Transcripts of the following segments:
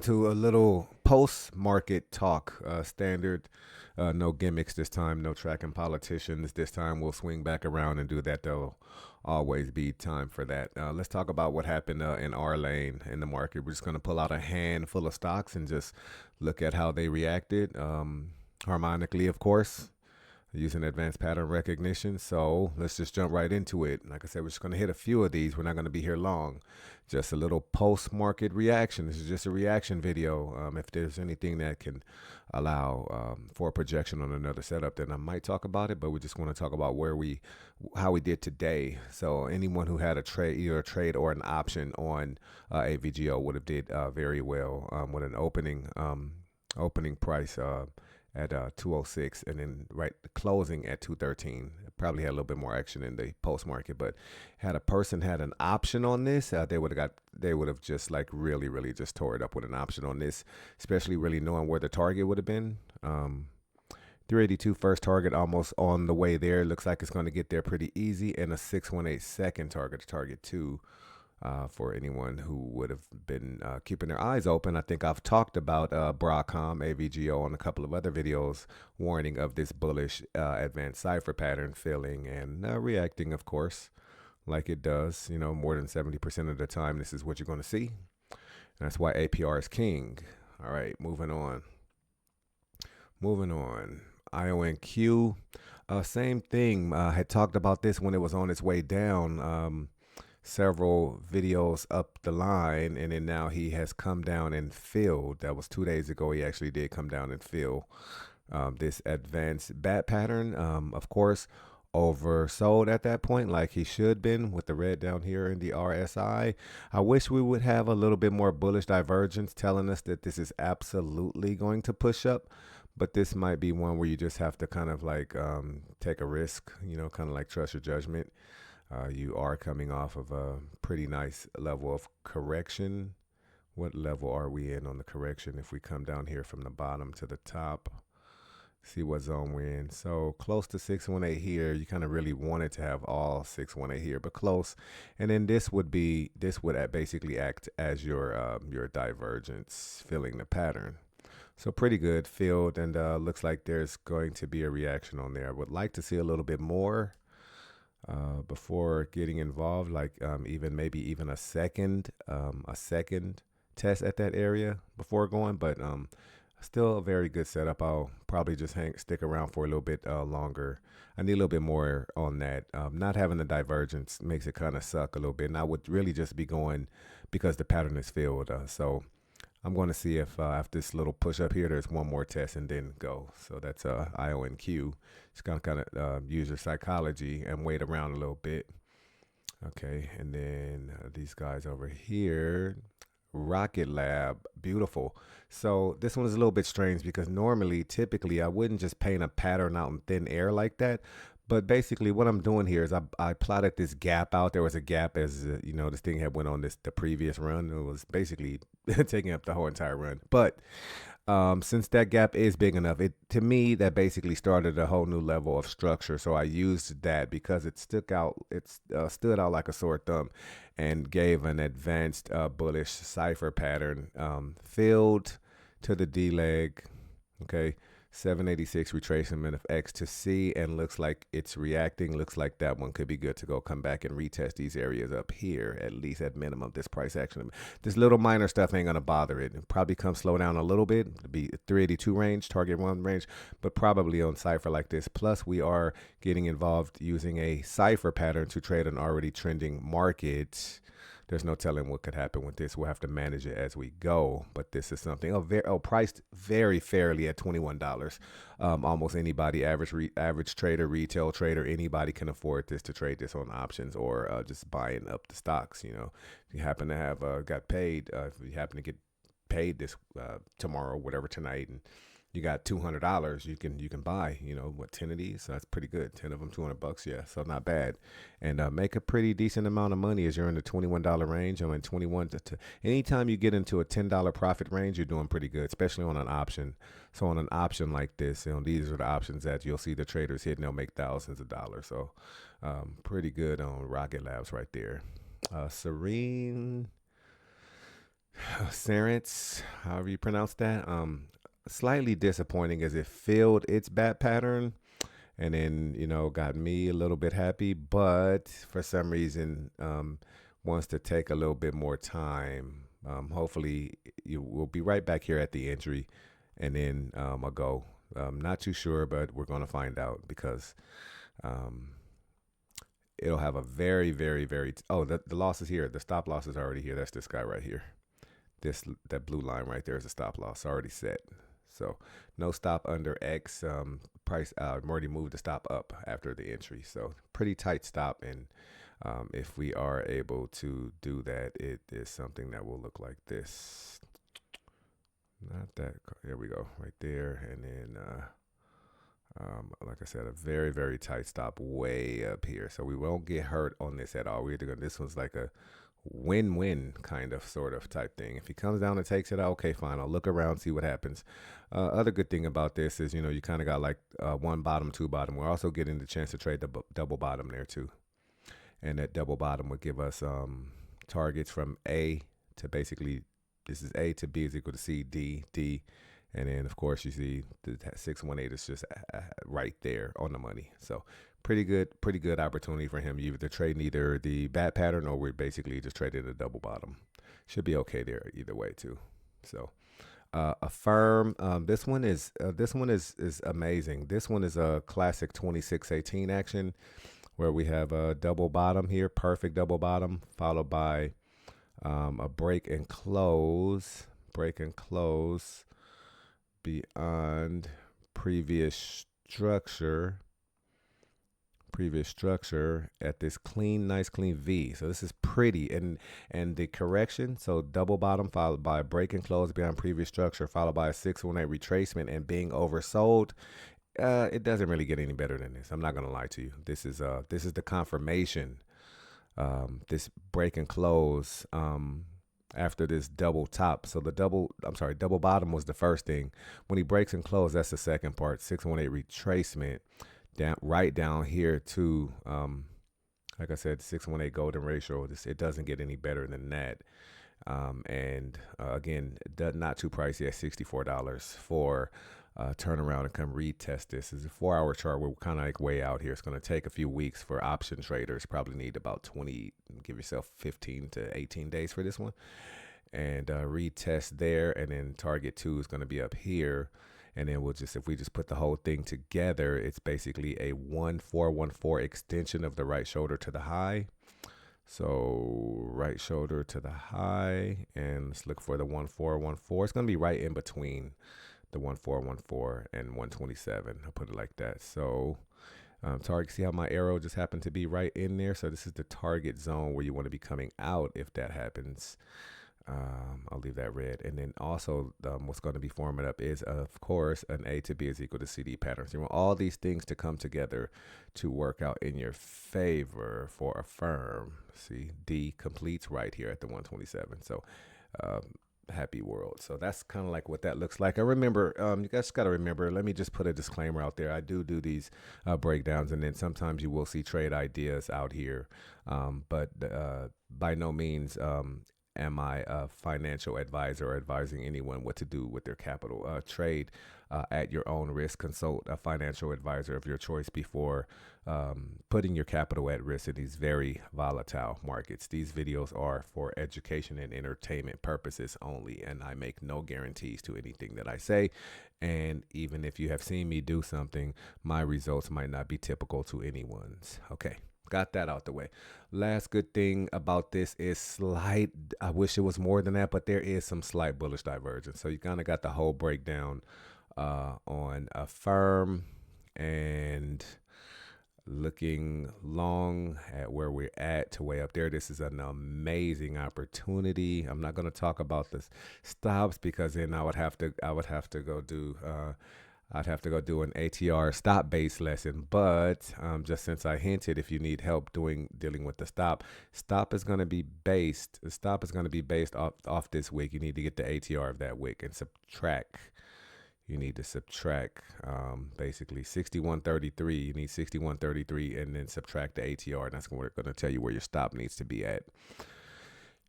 to a little post-market talk. Standard, no gimmicks this time, no tracking politicians. This time we'll swing back around and do that. There'll always be time for that. Let's talk about what happened in our lane in the market. We're just going to pull out a handful of stocks and just look at how they reacted. Harmonically, of course, using advanced pattern recognition. So let's just jump right into it. Like I said, we're just going to hit a few of these. We're not going to be here long. Just a little post-market reaction. This is just a reaction video. If there's anything that can allow for a projection on another setup, then I might talk about it. But we just want to talk about how we did today. So anyone who had a trade, either a trade or an option on AVGO would have did very well with an opening price at 206 and then closing at 213. Probably had a little bit more action in the post market, but had a person had an option on this, they would have just like really just tore it up with an option on this, especially really knowing where the target would have been. 382 first target, almost on the way there. Looks like it's going to get there pretty easy, and a 618 second target 2. For anyone who would have been keeping their eyes open. I think I've talked about Broadcom, AVGO on a couple of other videos, warning of this bullish advanced cipher pattern filling and reacting, of course, like it does. You know, more than 70% of the time, this is what you're going to see. And that's why APR is king. All right, moving on. IONQ, same thing. Had talked about this when it was on its way down. Several videos up the line, and then now he has come down and filled. That was 2 days ago. He actually did come down and fill this advanced bat pattern. Of course, oversold at that point, like he should been with the red down here in the RSI. I wish we would have a little bit more bullish divergence telling us that this is absolutely going to push up. But this might be one where you just have to kind of like take a risk, you know, kind of like trust your judgment. You are coming off of a pretty nice level of correction. What level are we in on the correction? If we come down here from the bottom to the top, see what zone we're in. So close to 618 here. You kind of really wanted to have all 618 here, but close. And then this would basically act as your divergence, filling the pattern. So pretty good filled, and looks like there's going to be a reaction on there. I would like to see a little bit more before getting involved, like maybe even a second test at that area before going, but still a very good setup. I'll probably just stick around for a little bit longer. I need a little bit more on that. Not having the divergence makes it kind of suck a little bit, and I would really just be going because the pattern is filled. So I'm going to see if after this little push up here, there's one more test and then go. So that's IONQ. Just going to kind of use your psychology and wait around a little bit. Okay, and then these guys over here, Rocket Lab, beautiful. So this one is a little bit strange because typically, I wouldn't just paint a pattern out in thin air like that. But basically what I'm doing here is I plotted this gap out. There was a gap as, this thing had went on the previous run. It was basically taking up the whole entire run. But since that gap is big enough, to me, that basically started a whole new level of structure. So I used that because it stood out like a sore thumb and gave an advanced bullish cipher pattern filled to the D leg. Okay. 786 retracement of X to C, and looks like it's reacting. Looks like that one could be good to go come back and retest these areas up here, at least at minimum. This price action, this little minor stuff ain't gonna bother it. It'll probably come slow down a little bit. It'll be 382 range, target 1 range, but probably on cipher like this. Plus, we are getting involved using a cipher pattern to trade an already trending market. There's no telling what could happen with this. We'll have to manage it as we go. But this is something priced very fairly at $21. Almost anybody, average trader, retail trader, anybody can afford this to trade this on options or just buying up the stocks. You know, if you happen to have got paid, if you happen to get paid this tomorrow, whatever tonight, and you got $200, you can buy, 10 of these. So that's pretty good. 10 of them, $200. Yeah. So not bad. And make a pretty decent amount of money as you're in the $21 range. I mean, 21 to anytime you get into a $10 profit range, you're doing pretty good, especially on an option. So on an option like this, these are the options that you'll see the traders hit and they'll make thousands of dollars. So pretty good on Rocket Labs right there. Serene. Sarence, however you pronounce that. Slightly disappointing as it filled its bat pattern and then got me a little bit happy, but for some reason wants to take a little bit more time. Hopefully you will be right back here at the entry, and then I'll go. Not too sure, but we're gonna find out because um, it'll have a very, very, very. Oh, the loss is here. The stop loss is already here. That's this guy right here. That blue line right there is a stop loss already set. So no stop under X. Price I've already moved the stop up after the entry. So pretty tight stop, and if we are able to do that, it is something that will look like this. Not that. There we go, right there, and then like I said, a very, very tight stop way up here. So we won't get hurt on this at all. We're gonna. This one's like a win-win kind of sort of type thing. If he comes down and takes it out, okay, fine. I'll look around, see what happens. Other good thing about this is, you kind of got like one bottom, two bottom. We're also getting the chance to trade the double bottom there too. And that double bottom would give us targets from A to basically, this is A to B is equal to C, D, D. And then, of course, you see the 618 is just right there on the money. So pretty good opportunity for him. You either trade either the bat pattern or we basically just traded a double bottom. Should be okay there either way too. So Affirm. This one is amazing. This one is a classic 2618 action where we have a double bottom here, perfect double bottom, followed by a break and close beyond previous structure at this nice clean V. So this is pretty, and the correction, so double bottom followed by a break and close beyond previous structure followed by a 618 retracement and being oversold. It doesn't really get any better than this. I'm not gonna lie to you. This is the confirmation. This break and close after this double top. So double bottom was the first thing. When he breaks and close, that's the second part. 618 retracement down here to like I said, 618 golden ratio. It doesn't get any better than that. And again, not too pricey at $64 for turn around and come retest this. This is a 4-hour chart. We're kind of like way out here. It's going to take a few weeks for option traders. Probably need about 20, give yourself 15 to 18 days for this one. And retest there, and then target 2 is going to be up here. And then if we just put the whole thing together, it's basically a 1414 extension of the right shoulder to the high. So right shoulder to the high, and let's look for the 1414. It's going to be right in between the 1414 and 127. I'll put it like that. So target, see how my arrow just happened to be right in there? So this is the target zone where you want to be coming out if that happens. I'll leave that red. And then also what's going to be forming up is, of course, an A to B is equal to CD pattern. So you want all these things to come together to work out in your favor for a firm. See, D completes right here at the 127. So happy world. So that's kind of like what that looks like. I remember, you guys got to remember, let me just put a disclaimer out there. I do these breakdowns, and then sometimes you will see trade ideas out here. But by no means am I a financial advisor or advising anyone what to do with their capital? Trade at your own risk. Consult a financial advisor of your choice before putting your capital at risk in these very volatile markets. These videos are for education and entertainment purposes only, and I make no guarantees to anything that I say. And even if you have seen me do something, my results might not be typical to anyone's. Okay. Got that out the way. Last good thing about this is slight, I wish it was more than that, but there is some slight bullish divergence. So you kind of got the whole breakdown on a firm, and looking long at where we're at to way up there. This is an amazing opportunity. I'm not going to talk about the stops because then I would have to go do I'd have to go do an ATR stop base lesson, but just since I hinted, if you need help dealing with the stop is going to be based. The stop is going to be based off this wick. You need to get the ATR of that wick and subtract. You need to subtract basically 6133. You need 6133 and then subtract the ATR, and that's going to tell you where your stop needs to be at.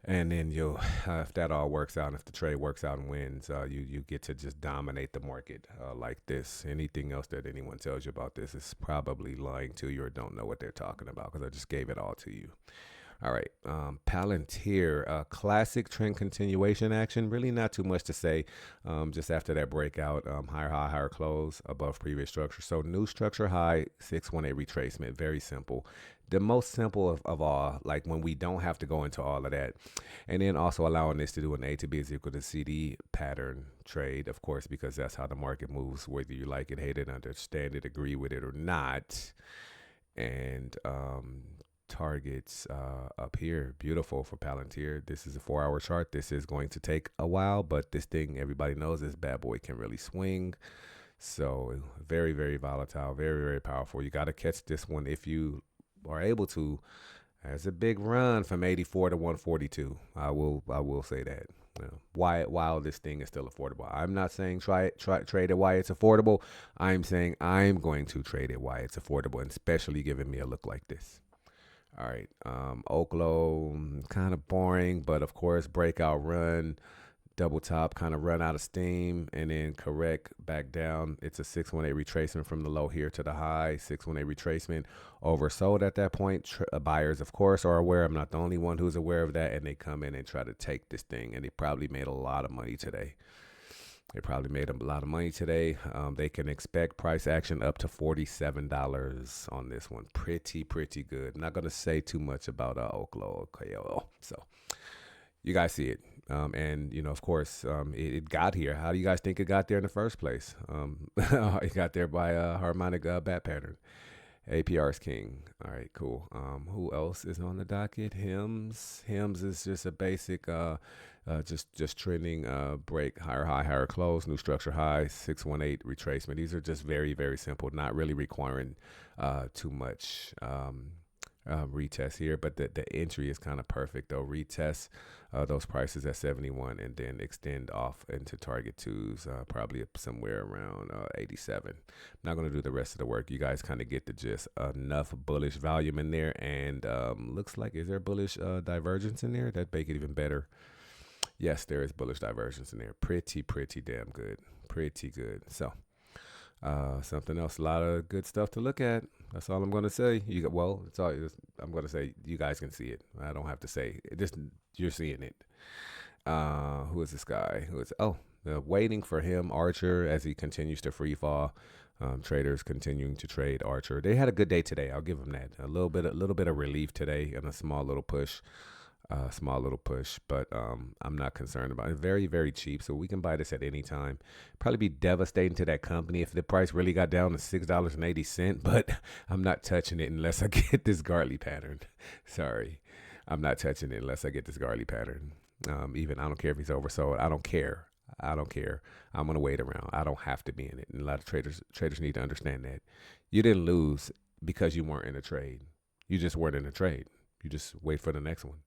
And then you'll, if that all works out, and if the trade works out and wins, you get to just dominate the market like this. Anything else that anyone tells you about this is probably lying to you or don't know what they're talking about, because I just gave it all to you. All right, Palantir, classic trend continuation action. Really not too much to say. Just after that breakout, higher high, higher close above previous structure. So new structure high, 618 retracement. Very simple. The most simple of all, like when we don't have to go into all of that. And then also allowing this to do an A to B is equal to CD pattern trade, of course, because that's how the market moves, whether you like it, hate it, understand it, agree with it or not. And targets up here, beautiful for Palantir. This is a 4 hour chart. This is going to take a while, but this thing, everybody knows this bad boy can really swing. So very, very volatile, very, very powerful. You got to catch this one if you are able to. Has a big run from 84 to 142. I will say that. You know, why while this thing is still affordable. I'm not saying try trade it why it's affordable. I'm saying I'm going to trade it why it's affordable, and especially giving me a look like this. All right, Oklo, kind of boring, but of course breakout run, double top, kind of run out of steam, and then correct back down. It's a 618 retracement from the low here to the high. 618 retracement, oversold at that point. Buyers, of course, are aware. I'm not the only one who's aware of that, and they come in and try to take this thing, and they probably made a lot of money today. They probably made a lot of money today. They can expect price action up to $47 on this one. Pretty good. Not going to say too much about Oklo. So you guys see it. And, of course, it got here. How do you guys think it got there in the first place? It got there by a harmonic bat pattern. APR's king. All right, cool. Who else is on the docket? Hims. Hims is just a basic, just trending break, higher high, higher close, new structure high, 618 retracement. These are just very, very simple, not really requiring too much retest here, but the entry is kind of perfect though. Retest those prices at 71 and then extend off into target twos, probably somewhere around 87. Not going to do the rest of the work. You guys kind of get the gist. Enough bullish volume in there, and looks like, is there bullish divergence in there? That'd make it even better. Yes, there is bullish divergence in there. Pretty damn good. Pretty good. So something else, a lot of good stuff to look at. That's all I'm going to say. It's all I'm going to say. You guys can see it. I don't have to say it. Just you're seeing it. Who is this guy? Waiting for him, Archer, as he continues to free fall. Traders continuing to trade Archer. They had a good day today. I'll give them that. A little bit of relief today and a small little push. But I'm not concerned about it. Very, very cheap, so we can buy this at any time. Probably be devastating to that company if the price really got down to $6.80, but I'm not touching it unless I get this Gartley pattern. Sorry, I'm not touching it unless I get this Gartley pattern. Even I don't care if he's oversold. I don't care. I'm gonna wait around. I don't have to be in it. And a lot of traders need to understand that you didn't lose because you weren't in a trade. You just weren't in a trade. You just wait for the next one.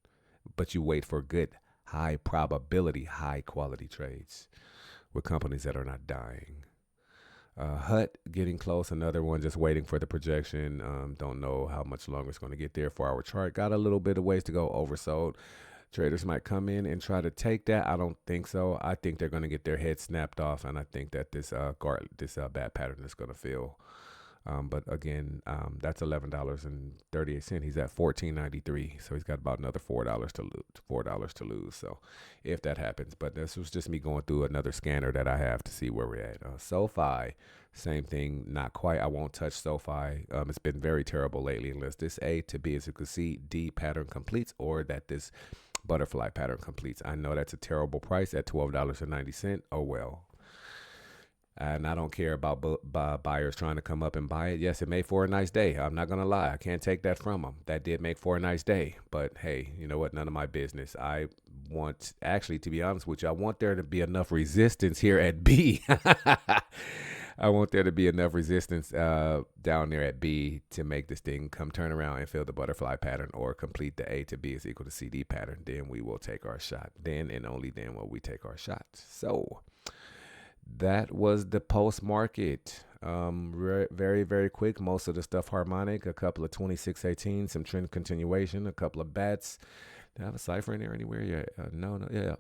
But you wait for good, high probability, high quality trades with companies that are not dying. HUT getting close, another one just waiting for the projection. Don't know how much longer it's going to get there. 4 hour chart, got a little bit of ways to go, oversold. Traders might come in and try to take that. I don't think so. I think they're going to get their head snapped off, and I think that this bad pattern is going to fill. But again, that's $11.38. He's at $14.93, so he's got about another $4 to lose. So if that happens, but this was just me going through another scanner that I have to see where we're at. SoFi, same thing, not quite. I won't touch SoFi. It's been very terrible lately, unless this A to B, as you can see, D pattern completes, or that this butterfly pattern completes. I know that's a terrible price at $12.90. Oh well. And I don't care about buyers trying to come up and buy it. Yes, it made for a nice day. I'm not going to lie. I can't take that from them. That did make for a nice day. But hey, you know what? None of my business. Actually, to be honest with you, I want there to be enough resistance here at B. I want there to be enough resistance down there at B to make this thing come turn around and fill the butterfly pattern or complete the A to B is equal to CD pattern. Then we will take our shot. Then and only then will we take our shot. So that was the post market. Very, very quick. Most of the stuff harmonic, a couple of 2618, some trend continuation, a couple of bats Do I have a cipher in there anywhere? Yeah, no, yeah.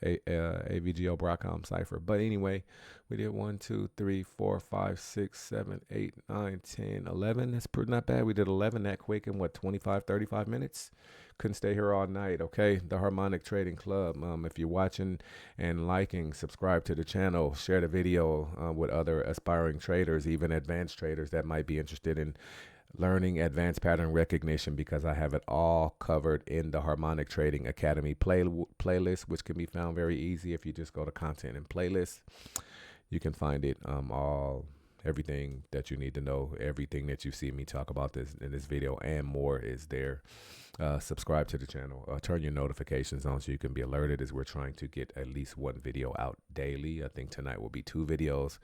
AVGO Broadcom cipher. But anyway, we did 1, 2, 3, 4, 5, 6, 7, 8, 9, 10, 11. That's pretty not bad. We did 11 that quick in what, 25, 35 minutes. Couldn't stay here all night. Okay, the Harmonic Trading Club. If you're watching and liking, subscribe to the channel. Share the video with other aspiring traders, even advanced traders that might be interested in learning advanced pattern recognition, because I have it all covered in the Harmonic Trading Academy playlist, which can be found very easy if you just go to content and playlists. You can find it all, everything that you need to know, everything that you see me talk about this in this video and more is there. Subscribe to the channel, turn your notifications on so you can be alerted, as we're trying to get at least one video out daily. I think tonight will be 2 videos.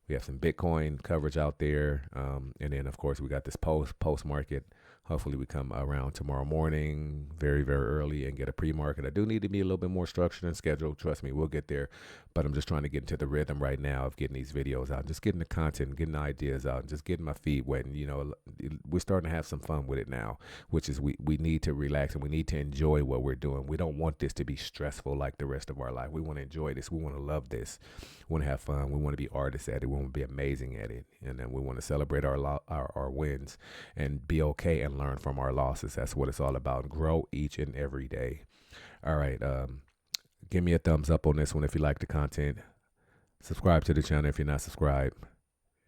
We have some Bitcoin coverage out there. And then, of course, we got this post market. Hopefully we come around tomorrow morning very, very early and get a pre-market. I do need to be a little bit more structured and scheduled. Trust me, we'll get there. But I'm just trying to get into the rhythm right now of getting these videos out, just getting the content, getting the ideas out, and just getting my feet wet. And, you know, we're starting to have some fun with it now, which is we need to relax and we need to enjoy what we're doing. We don't want this to be stressful like the rest of our life. We want to enjoy this. We want to love this. We want to have fun. We want to be artists at it. We want to be amazing at it. And then we want to celebrate our wins and be okay and learn from our losses. That's what it's all about. Grow each and every day. All right. Give me a thumbs up on this one if you like the content. Subscribe to the channel if you're not subscribed.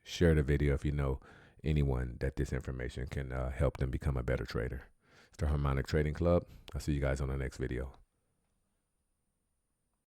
Share the video if you know anyone that this information can help them become a better trader. It's the Harmonic Trading Club. I'll see you guys on the next video.